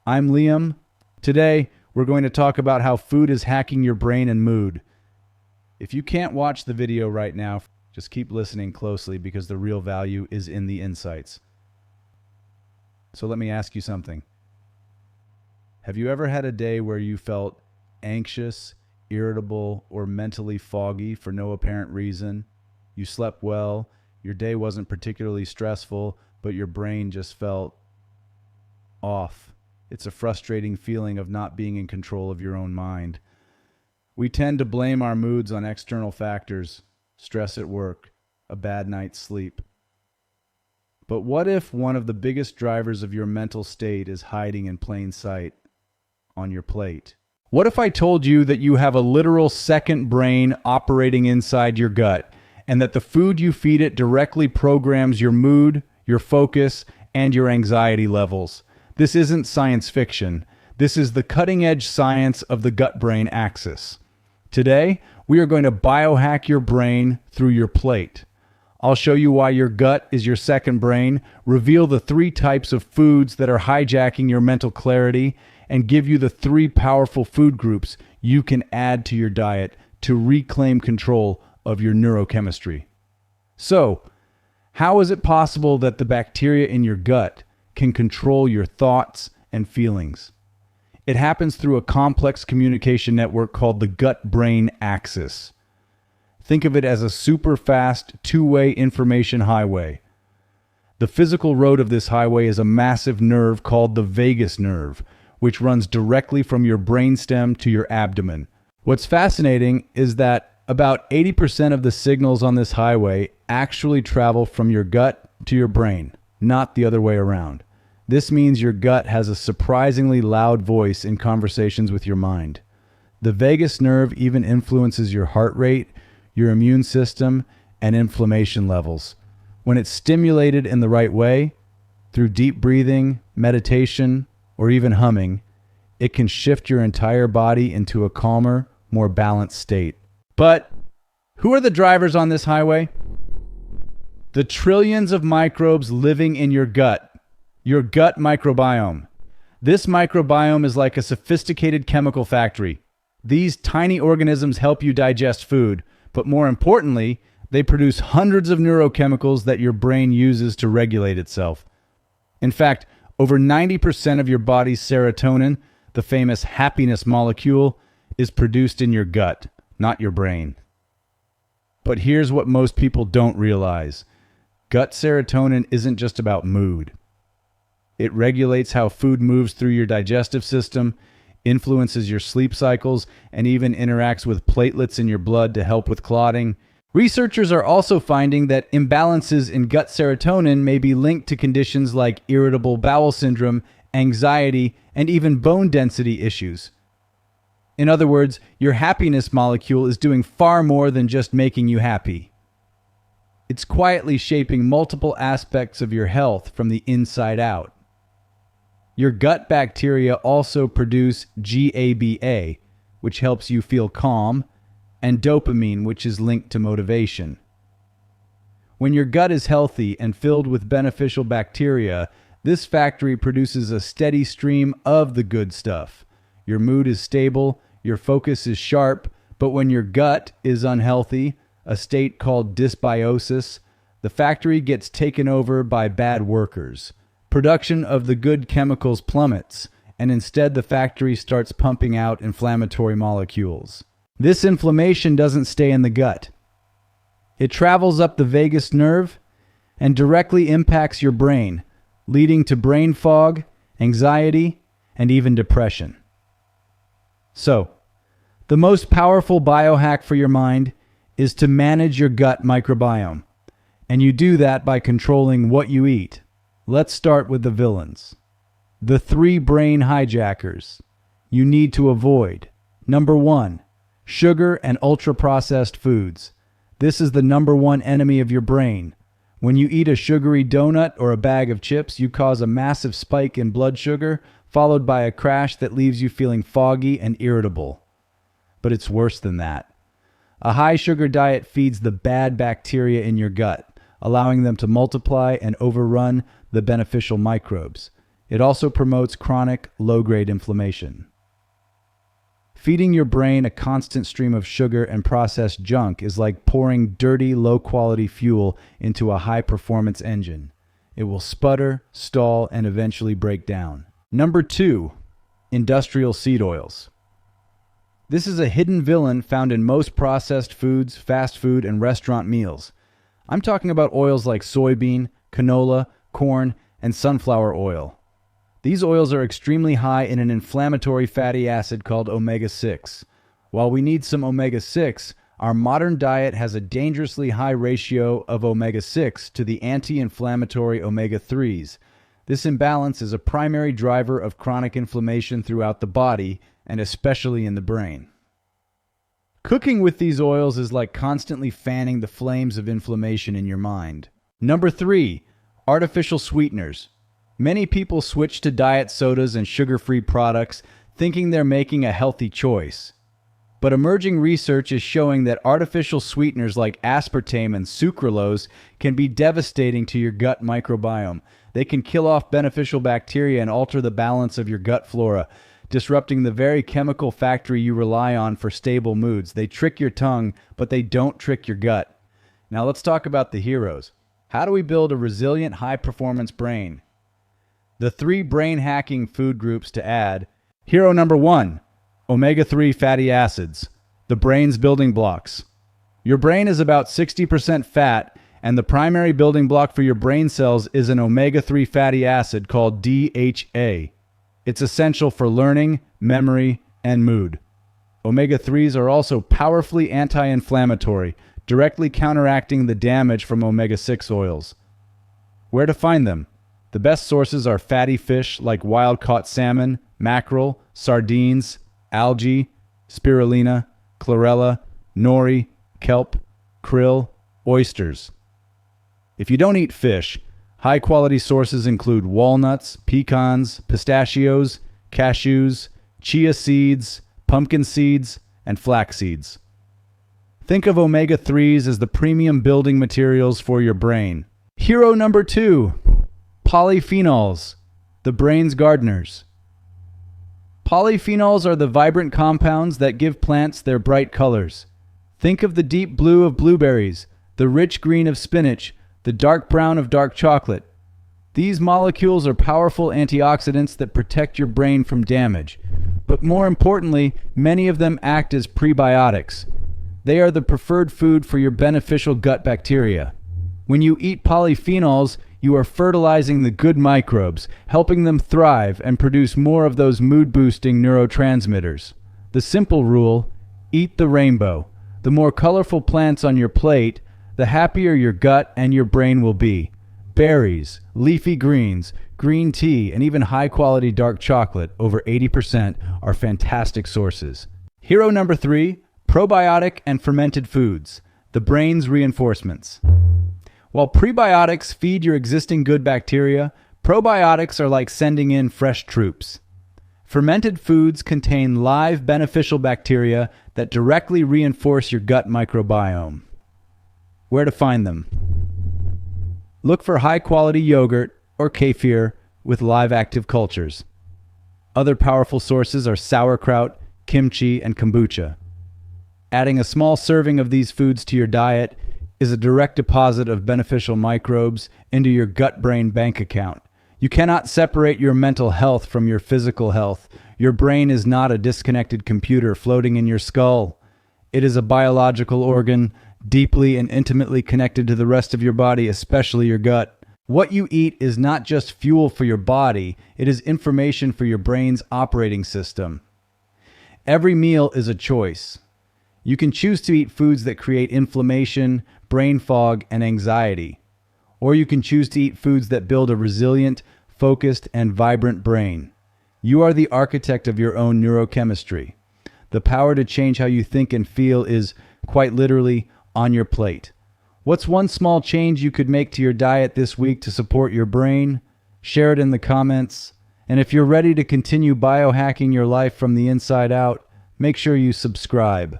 I'm Liam. Today, we're going to talk about how food is hacking your brain and mood. If you can't watch the video right now, just keep listening closely because the real value is in the insights. So let me ask you something. Have you ever had a day where you felt anxious, irritable, or mentally foggy for no apparent reason? You slept well, your day wasn't particularly stressful, but your brain just felt off. It's a frustrating feeling of not being in control of your own mind. We tend to blame our moods on external factors, stress at work, a bad night's sleep. But what if one of the biggest drivers of your mental state is hiding in plain sight on your plate? What if I told you that you have a literal second brain operating inside your gut, and that the food you feed it directly programs your mood, your focus, and your anxiety levels? This isn't science fiction. This is the cutting-edge science of the gut-brain axis. Today, we are going to biohack your brain through your plate. I'll show you why your gut is your second brain, reveal the 3 types of foods that are hijacking your mental clarity, and give you the 3 powerful food groups you can add to your diet to reclaim control of your neurochemistry. So, how is it possible that the bacteria in your gut can control your thoughts and feelings? It happens through a complex communication network called the gut-brain axis. Think of it as a super fast, 2-way information highway. The physical road of this highway is a massive nerve called the vagus nerve, which runs directly from your brainstem to your abdomen. What's fascinating is that about 80% of the signals on this highway actually travel from your gut to your brain, not the other way around. This means your gut has a surprisingly loud voice in conversations with your mind. The vagus nerve even influences your heart rate, your immune system, and inflammation levels. When it's stimulated in the right way, through deep breathing, meditation, or even humming, it can shift your entire body into a calmer, more balanced state. But who are the drivers on this highway? The trillions of microbes living in your gut microbiome. This microbiome is like a sophisticated chemical factory. These tiny organisms help you digest food, but more importantly, they produce hundreds of neurochemicals that your brain uses to regulate itself. In fact, over 90% of your body's serotonin, the famous happiness molecule, is produced in your gut, not your brain. But here's what most people don't realize. Gut serotonin isn't just about mood. It regulates how food moves through your digestive system, influences your sleep cycles, and even interacts with platelets in your blood to help with clotting. Researchers are also finding that imbalances in gut serotonin may be linked to conditions like irritable bowel syndrome, anxiety, and even bone density issues. In other words, your happiness molecule is doing far more than just making you happy. It's quietly shaping multiple aspects of your health from the inside out. Your gut bacteria also produce GABA, which helps you feel calm, and dopamine, which is linked to motivation. When your gut is healthy and filled with beneficial bacteria, this factory produces a steady stream of the good stuff. Your mood is stable, your focus is sharp, but when your gut is unhealthy, a state called dysbiosis, the factory gets taken over by bad workers. Production of the good chemicals plummets, and instead the factory starts pumping out inflammatory molecules. This inflammation doesn't stay in the gut. It travels up the vagus nerve and directly impacts your brain, leading to brain fog, anxiety, and even depression. So, the most powerful biohack for your mind is to manage your gut microbiome, and you do that by controlling what you eat. Let's start with the villains. The 3 brain hijackers you need to avoid. Number 1, sugar and ultra-processed foods. This is the number 1 enemy of your brain. When you eat a sugary donut or a bag of chips, you cause a massive spike in blood sugar, followed by a crash that leaves you feeling foggy and irritable. But it's worse than that. A high sugar diet feeds the bad bacteria in your gut, allowing them to multiply and overrun the beneficial microbes. It also promotes chronic, low-grade inflammation. Feeding your brain a constant stream of sugar and processed junk is like pouring dirty, low-quality fuel into a high-performance engine. It will sputter, stall, and eventually break down. Number 2, industrial seed oils. This is a hidden villain found in most processed foods, fast food, and restaurant meals. I'm talking about oils like soybean, canola, corn, and sunflower oil. These oils are extremely high in an inflammatory fatty acid called omega-6. While we need some omega-6, our modern diet has a dangerously high ratio of omega-6 to the anti-inflammatory omega-3s. This imbalance is a primary driver of chronic inflammation throughout the body, and especially in the brain. Cooking with these oils is like constantly fanning the flames of inflammation in your mind. Number 3, artificial sweeteners. Many people switch to diet sodas and sugar-free products thinking they're making a healthy choice. But emerging research is showing that artificial sweeteners like aspartame and sucralose can be devastating to your gut microbiome. They can kill off beneficial bacteria and alter the balance of your gut flora, disrupting the very chemical factory you rely on for stable moods. They trick your tongue, but they don't trick your gut. Now let's talk about the heroes. How do we build a resilient, high-performance brain? The 3 brain-hacking food groups to add. Hero number 1, omega-3 fatty acids, the brain's building blocks. Your brain is about 60% fat, and the primary building block for your brain cells is an omega-3 fatty acid called DHA. It's essential for learning, memory, and mood. Omega-3s are also powerfully anti-inflammatory, directly counteracting the damage from omega-6 oils. Where to find them? The best sources are fatty fish like wild-caught salmon, mackerel, sardines, algae, spirulina, chlorella, nori, kelp, krill, oysters. If you don't eat fish, high-quality sources include walnuts, pecans, pistachios, cashews, chia seeds, pumpkin seeds, and flax seeds. Think of omega-3s as the premium building materials for your brain. Hero number 2, polyphenols, the brain's gardeners. Polyphenols are the vibrant compounds that give plants their bright colors. Think of the deep blue of blueberries, the rich green of spinach, the dark brown of dark chocolate. These molecules are powerful antioxidants that protect your brain from damage. But more importantly, many of them act as prebiotics. They are the preferred food for your beneficial gut bacteria. When you eat polyphenols, you are fertilizing the good microbes, helping them thrive and produce more of those mood-boosting neurotransmitters. The simple rule, eat the rainbow. The more colorful plants on your plate, the happier your gut and your brain will be. Berries, leafy greens, green tea, and even high-quality dark chocolate, over 80%, are fantastic sources. Hero number 3, probiotic and fermented foods, the brain's reinforcements. While prebiotics feed your existing good bacteria, probiotics are like sending in fresh troops. Fermented foods contain live beneficial bacteria that directly reinforce your gut microbiome. Where to find them? Look for high-quality yogurt or kefir with live active cultures. Other powerful sources are sauerkraut, kimchi, and kombucha. Adding a small serving of these foods to your diet is a direct deposit of beneficial microbes into your gut-brain bank account. You cannot separate your mental health from your physical health. Your brain is not a disconnected computer floating in your skull. It is a biological organ, deeply and intimately connected to the rest of your body, especially your gut. What you eat is not just fuel for your body, it is information for your brain's operating system. Every meal is a choice. You can choose to eat foods that create inflammation, brain fog, and anxiety. Or you can choose to eat foods that build a resilient, focused, and vibrant brain. You are the architect of your own neurochemistry. The power to change how you think and feel is, quite literally, on your plate. What's one small change you could make to your diet this week to support your brain? Share it in the comments. And if you're ready to continue biohacking your life from the inside out, make sure you subscribe.